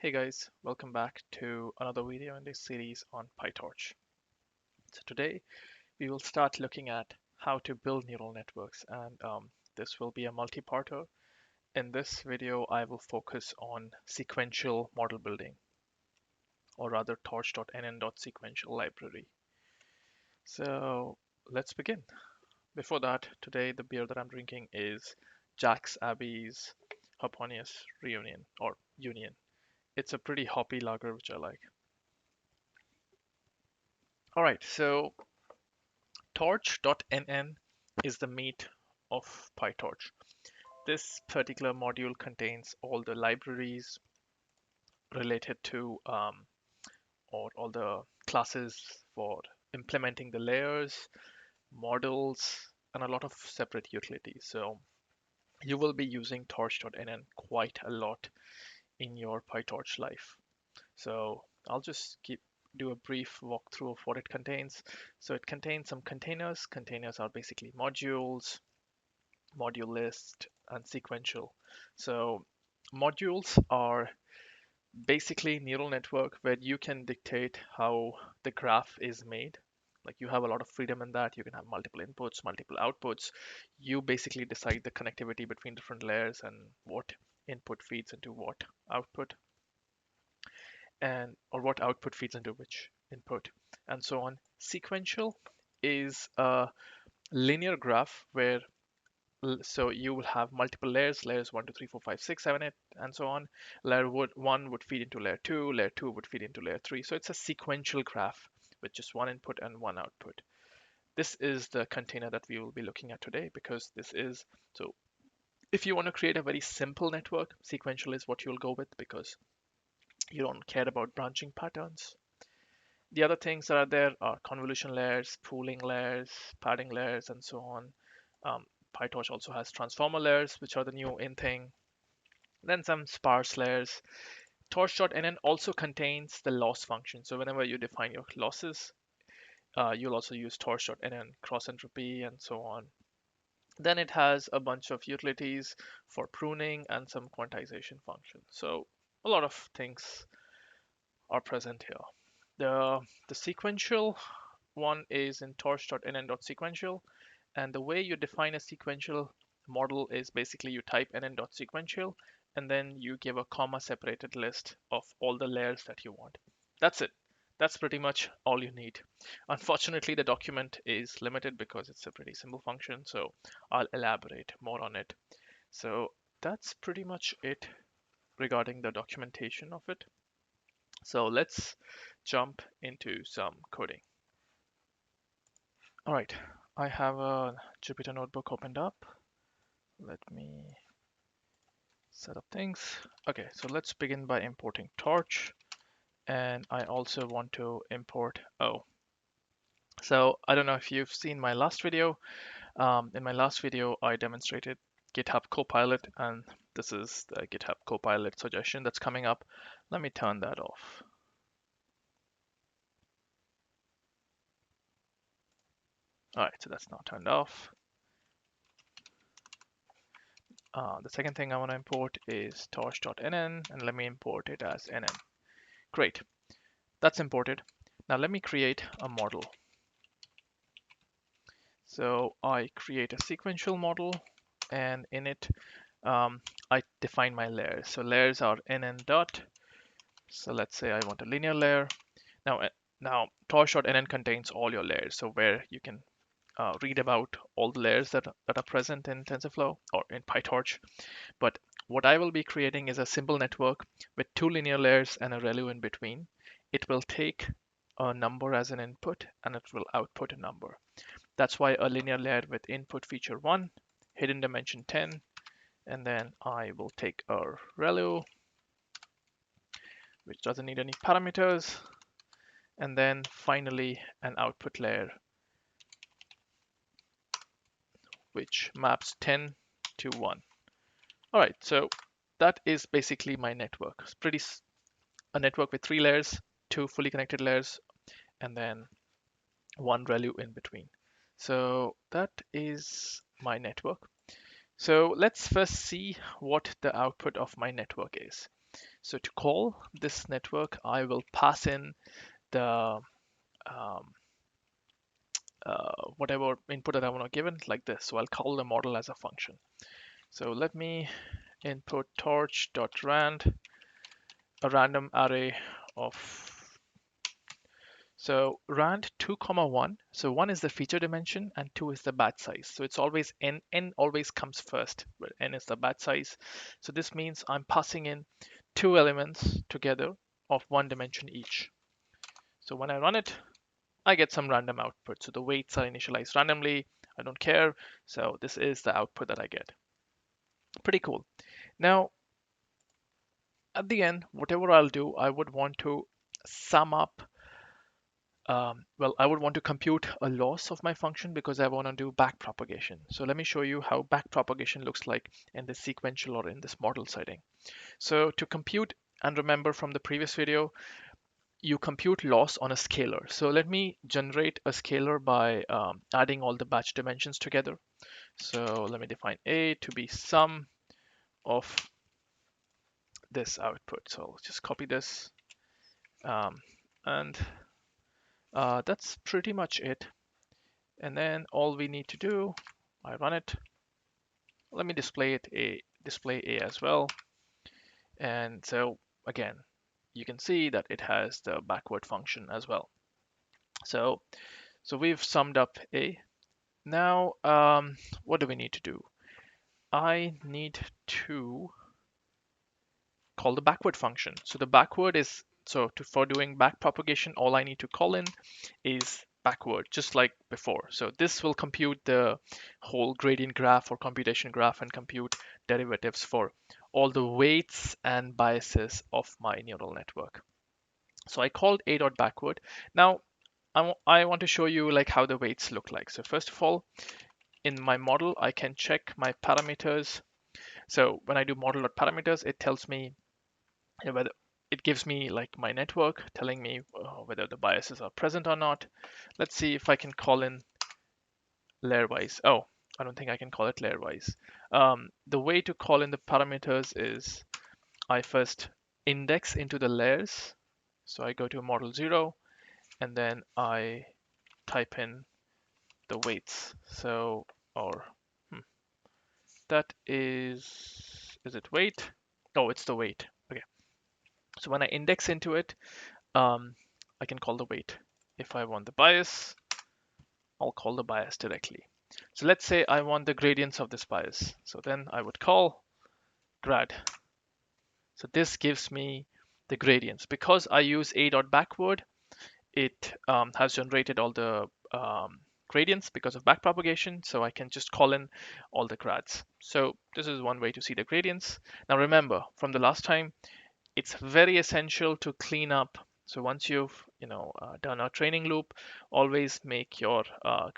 Hey guys, welcome back to another video in this series on PyTorch. So today we will start looking at how to build neural networks, and this will be a multi-parter. In this video, I will focus on sequential model building, or rather torch.nn.Sequential library. So let's begin. Before that, today the beer that I'm drinking is Jack's Abbey's Hoponius Reunion or Union. It's a pretty hoppy lager, which I like. All right, so torch.nn is the meat of PyTorch. This particular module contains all the libraries related to or all the classes for implementing the layers, models, and a lot of separate utilities. So you will be using torch.nn quite a lot in your PyTorch life. So I'll just do a brief walkthrough of what it contains. So it contains some containers. Containers are basically modules, module list, and sequential. So modules are basically neural network where you can dictate how the graph is made. Like you have a lot of freedom in that. You can have multiple inputs, multiple outputs. You basically decide the connectivity between different layers and what input feeds into what output, and or what output feeds into which input, and so on. Sequential is a linear graph where so you will have multiple layers 1 2 3 4 5 6 7 8 and so on. Layer 1 would feed into layer 2, layer 2 would feed into layer 3, so it's a sequential graph with just one input and one output. This is the container that we will be looking at today, because this is so if you want to create a very simple network, sequential is what you'll go with, because you don't care about branching patterns. The other things that are there are convolution layers, pooling layers, padding layers, and so on. PyTorch also has transformer layers, which are the new in thing. Then some sparse layers. Torch.nn also contains the loss function. So whenever you define your losses, you'll also use torch.nn, cross entropy, and so on. Then it has a bunch of utilities for pruning and some quantization functions. So a lot of things are present here. The sequential one is in torch.nn.Sequential, and the way you define a sequential model is basically you type nn.Sequential and then you give a comma separated list of all the layers that you want. That's it. That's pretty much all you need. Unfortunately, the document is limited because it's a pretty simple function, so I'll elaborate more on it. So that's pretty much it regarding the documentation of it. So let's jump into some coding. All right, I have a Jupyter notebook opened up. Let me set up things. Okay, so let's begin by importing Torch. And I also want to import O. So I don't know if you've seen my last video. In my last video, I demonstrated GitHub Copilot, and this is the GitHub Copilot suggestion that's coming up. Let me turn that off. All right, so that's now turned off. The second thing I want to import is torch.nn, and let me import it as nn. Great, that's imported. Now let me create a model. So I create a sequential model, and in it I define my layers. So layers are nn dot. So let's say I want a linear layer. Now torch.nn contains all your layers, so where you can read about all the layers that are present in TensorFlow or in PyTorch. But what I will be creating is a simple network with two linear layers and a ReLU in between. It will take a number as an input and it will output a number. That's why a linear layer with input feature 1, hidden dimension 10, and then I will take a ReLU, which doesn't need any parameters, and then finally an output layer, which maps 10 to 1. All right, so that is basically my network. It's a network with 3 layers, 2 fully connected layers, and then 1 ReLU in between. So that is my network. So let's first see what the output of my network is. So to call this network, I will pass in the um, whatever input that I want to give it, like this. So I'll call the model as a function. So let me input torch.rand, a random array of, so rand 2 comma 1. So 1 is the feature dimension and 2 is the batch size. So it's always n always comes first, where n is the batch size. So this means I'm passing in 2 elements together of 1 dimension each. So when I run it, I get some random output. So the weights are initialized randomly. I don't care. So this is the output that I get. Pretty cool. Now, at the end, whatever I'll do, I would want to sum up. Well, I would want to compute a loss of my function because I want to do backpropagation. So let me show you how backpropagation looks like in this sequential or in this model setting. So to compute, and remember from the previous video, you compute loss on a scalar. So let me generate a scalar by adding all the batch dimensions together. So let me define A to be sum of this output. So I'll just copy this. And that's pretty much it. And then all we need to do, I run it. Let me display A as well. And so again, you can see that it has the backward function as well. So we've summed up A. Now, what do we need to do? I need to call the backward function. So the backward is, for doing back propagation, all I need to call in is backward, just like before. So this will compute the whole gradient graph or computation graph and compute derivatives for all the weights and biases of my neural network. So I called a.backward. Now I want to show you like how the weights look like. So first of all, in my model, I can check my parameters. So when I do model.parameters, it tells me whether it gives me like my network telling me whether the biases are present or not. Let's see if I can call in layer-wise. Oh, I don't think I can call it layer-wise. The way to call in the parameters is I first index into the layers. So I go to model 0 and then I type in the weights. So, or that is it weight? Oh, it's the weight. Okay. So when I index into it, I can call the weight. If I want the bias, I'll call the bias directly. So let's say I want the gradients of this bias. So then I would call grad. So this gives me the gradients. Because I use a.backward, it has generated all the gradients because of backpropagation. So I can just call in all the grads. So this is one way to see the gradients. Now remember, from the last time, it's very essential to clean up. So once you've done a training loop, always make your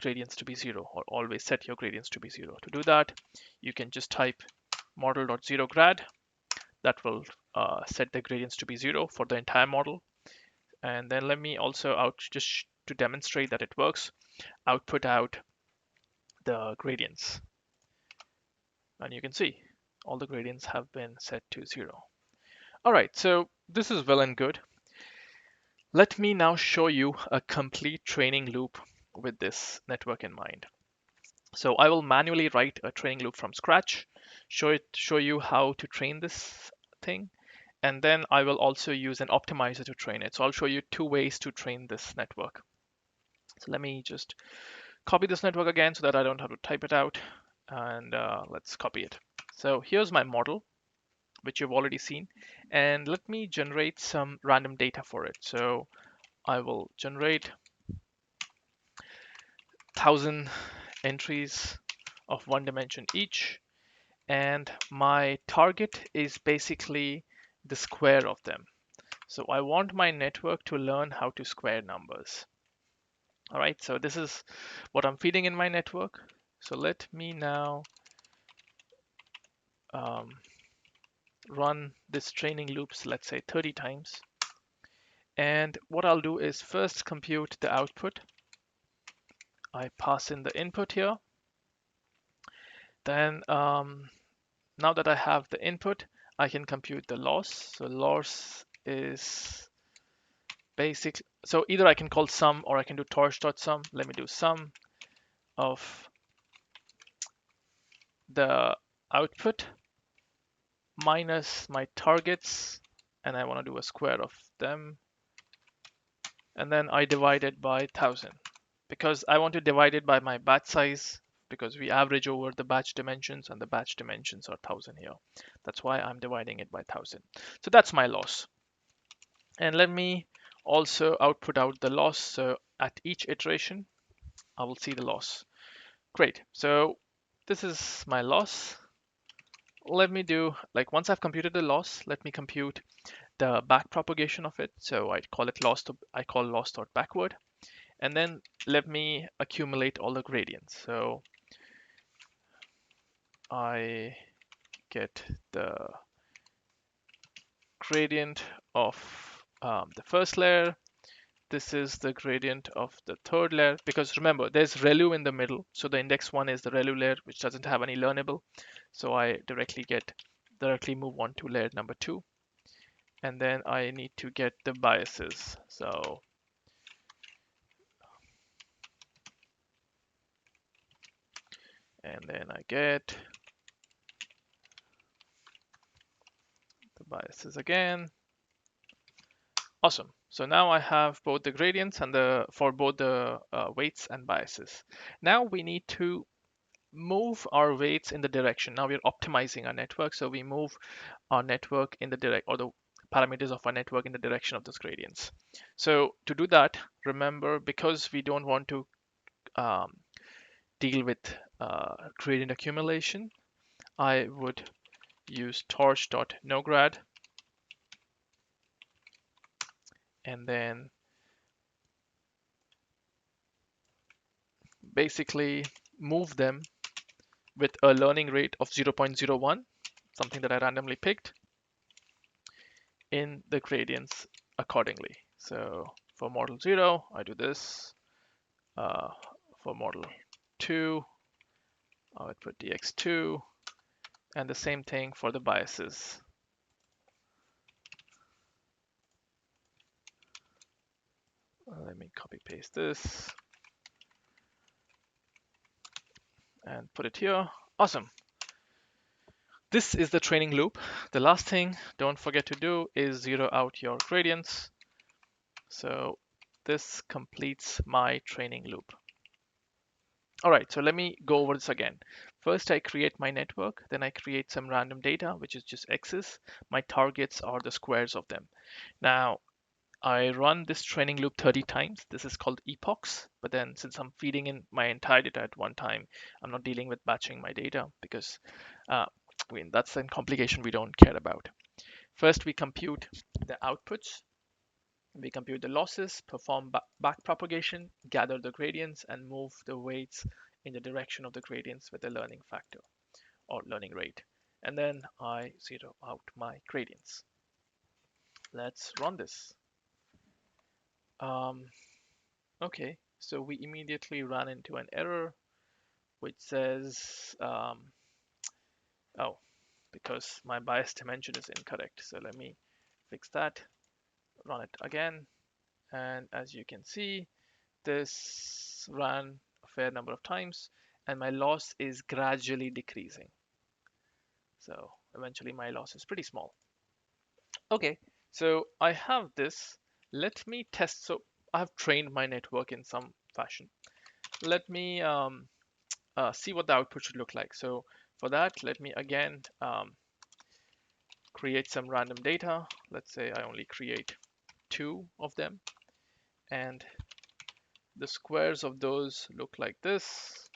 gradients to be 0, or always set your gradients to be 0. To do that, you can just type model.0grad. That will set the gradients to be 0 for the entire model. And then let me also just to demonstrate that it works, output out the gradients. And you can see all the gradients have been set to 0. All right, so this is well and good. Let me now show you a complete training loop with this network in mind. So I will manually write a training loop from scratch, show you how to train this thing, and then I will also use an optimizer to train it. So I'll show you 2 ways to train this network. So let me just copy this network again so that I don't have to type it out, and let's copy it. So here's my model, which you've already seen, and let me generate some random data for it. So I will generate 1,000 entries of 1 dimension each, and my target is basically the square of them. So I want my network to learn how to square numbers. All right, so this is what I'm feeding in my network. So let me now run this training loops, let's say 30 times. And what I'll do is first compute the output. I pass in the input here. Then now that I have the input, I can compute the loss. So loss is basic. So either I can call sum or I can do torch.sum. Let me do sum of the output minus my targets, and I want to do a square of them, and then I divide it by 1000 because I want to divide it by my batch size because we average over the batch dimensions and the batch dimensions are 1000 here. That's why I'm dividing it by 1000. So that's my loss. And let me also output out the loss. So at each iteration, I will see the loss. Great. So this is my loss. Let me do, like, once I've computed the loss, let me compute the back propagation of it. So I call it loss. I call loss dot backward, and then let me accumulate all the gradients. So I get the gradient of the first layer. This is the gradient of the third layer, because remember there's relu in the middle. So the index one is the relu layer, which doesn't have any learnable. So I directly move on to layer number 2. And then I need to get the biases. So and then I get the biases again. Awesome. So now I have both the gradients and for both the weights and biases. Now we need to move our weights in the direction. Now we're optimizing our network, so we move our network in the the parameters of our network in the direction of those gradients. So to do that, remember, because we don't want to um, deal with gradient accumulation, I would use torch.nograd and then basically move them with a learning rate of 0.01, something that I randomly picked, in the gradients accordingly. So for model 0, I do this. For model 2, I would put dx2, and the same thing for the biases. Let me copy paste this and put it here. Awesome. This is the training loop. The last thing don't forget to do is zero out your gradients. So this completes my training loop. All right, so let me go over this again. First, I create my network, then I create some random data, which is just x's. My targets are the squares of them. Now, I run this training loop 30 times. This is called epochs, but then since I'm feeding in my entire data at one time, I'm not dealing with batching my data because that's a complication we don't care about. First, we compute the outputs. We compute the losses, perform back propagation, gather the gradients, and move the weights in the direction of the gradients with the learning factor or learning rate. And then I zero out my gradients. Let's run this. Okay, so we immediately run into an error which says, oh, because my bias dimension is incorrect. So let me fix that, run it again. And as you can see, this ran a fair number of times and my loss is gradually decreasing. So eventually my loss is pretty small. Okay, so I have this. Let me test. So I have trained my network in some fashion. Let me see what the output should look like. So for that, let me again create some random data. Let's say I only create 2 of them, and the squares of those look like this.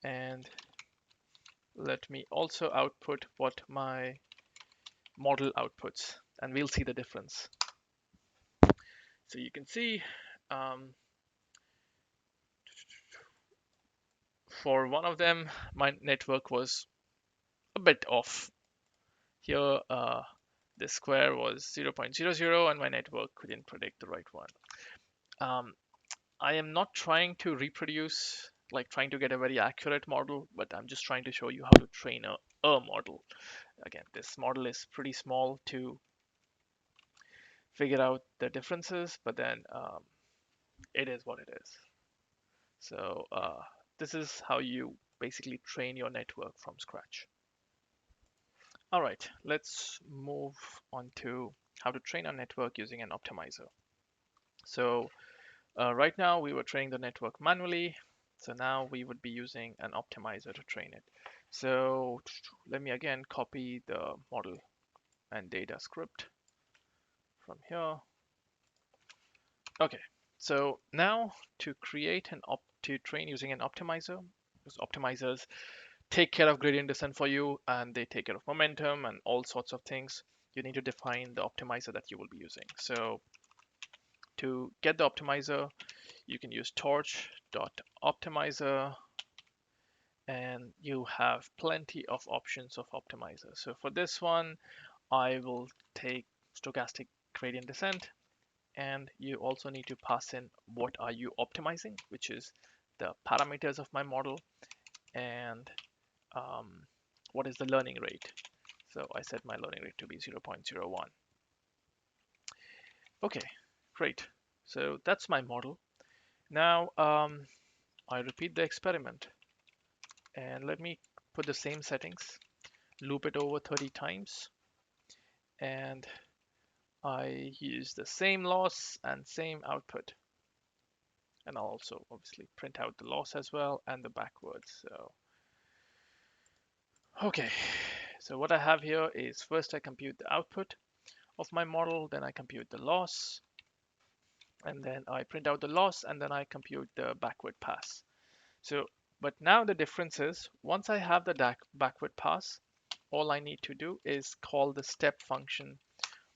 And let me also output what my model outputs, and we'll see the difference. So you can see for one of them, my network was a bit off. Here, the square was 0.00 and my network couldn't predict the right one. I am not trying to reproduce, like trying to get a very accurate model, but I'm just trying to show you how to train a model. again, this model is pretty small to figure out the differences, but then it is what it is. So this is how you basically train your network from scratch. All right, let's move on to how to train a network using an optimizer. So right now we were training the network manually. So now we would be using an optimizer to train it. So let me again copy the model and data script from here. Okay, so now to create to train using an optimizer, because optimizers take care of gradient descent for you and they take care of momentum and all sorts of things. You need to define the optimizer that you will be using. So to get the optimizer, you can use torch.optimizer and you have plenty of options of optimizer. So for this one, I will take stochastic gradient descent, and you also need to pass in what are you optimizing, which is the parameters of my model, and what is the learning rate. So I set my learning rate to be 0.01. Okay, great. So that's my model. Now I repeat the experiment and let me put the same settings, loop it over 30 times, and I use the same loss and same output. And I'll also obviously print out the loss as well and the backwards. So, okay, so what I have here is first I compute the output of my model, then I compute the loss, and then I print out the loss, and then I compute the backward pass. So, but now the difference is once I have the backward pass, all I need to do is call the step function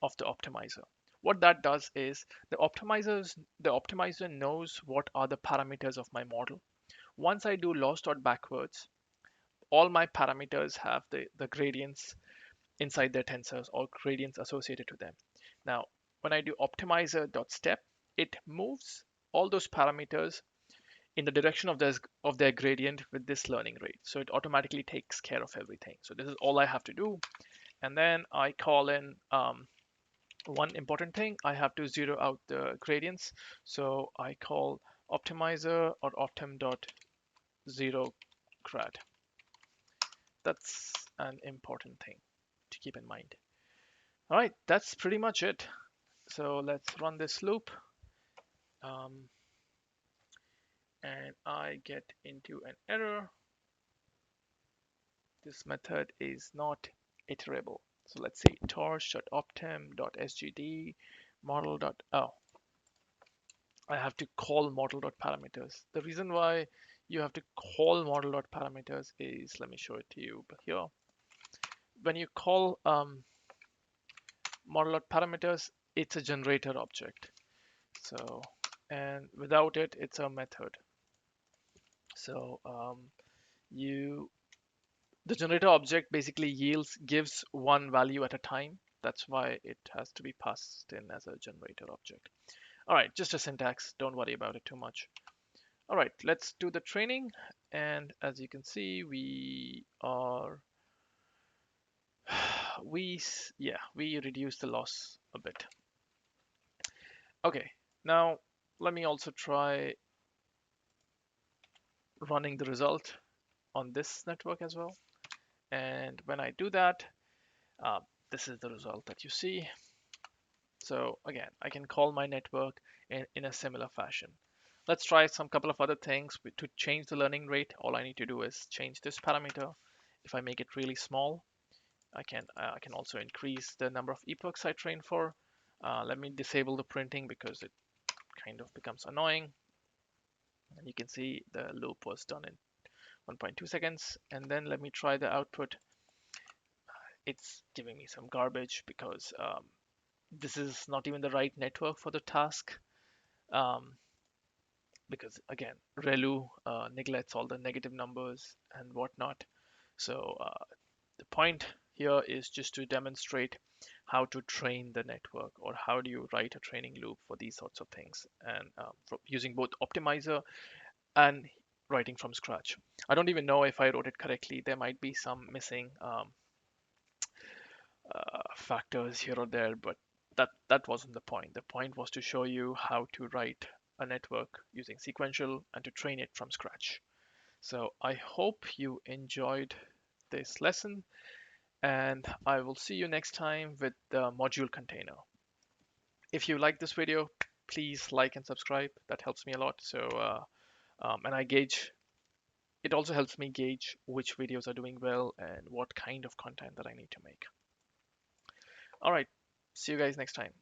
of the optimizer. What that does is the optimizer knows what are the parameters of my model. Once I do loss.backwards, all my parameters have the gradients inside their tensors or gradients associated to them. Now, when I do optimizer.step, it moves all those parameters in the direction of their gradient with this learning rate. So it automatically takes care of everything. So this is all I have to do. And then I call in one important thing. I have to zero out the gradients. So I call optimizer or optim.zero grad. That's an important thing to keep in mind. All right, that's pretty much it. So let's run this loop. Um, and I get into an error. This method is not iterable. So let's see, torch.optim.sgd model. Oh, I have to call model.parameters. The reason why you have to call model.parameters is, let me show it to you here. When you call model.parameters, it's a generator object. So, and without it, it's a method. So you the generator object basically gives one value at a time. That's why it has to be passed in as a generator object. All right, just a syntax. Don't worry about it too much. All right, let's do the training. And as you can see, we reduce the loss a bit. Okay, now let me also try running the result on this network as well. And when I do that, uh, this is the result that you see. So again, I can call my network in a similar fashion. Let's try some couple of other things. To change the learning rate, all I need to do is change this parameter. If I make it really small, I can also increase the number of epochs I train for. Let me disable the printing because it kind of becomes annoying. And you can see the loop was done in 1.2 seconds. And then let me try the output. It's giving me some garbage because this is not even the right network for the task. Because again, ReLU neglects all the negative numbers and whatnot. So the point here is just to demonstrate how to train the network, or how do you write a training loop for these sorts of things, and using both optimizer and writing from scratch. I don't even know if I wrote it correctly. There might be some missing factors here or there, but that wasn't the point. The point was to show you how to write a network using sequential and to train it from scratch. So I hope you enjoyed this lesson, and I will see you next time with the module container. If you like this video, please like and subscribe. That helps me a lot. And it also helps me gauge which videos are doing well and what kind of content that I need to make. All right, see you guys next time.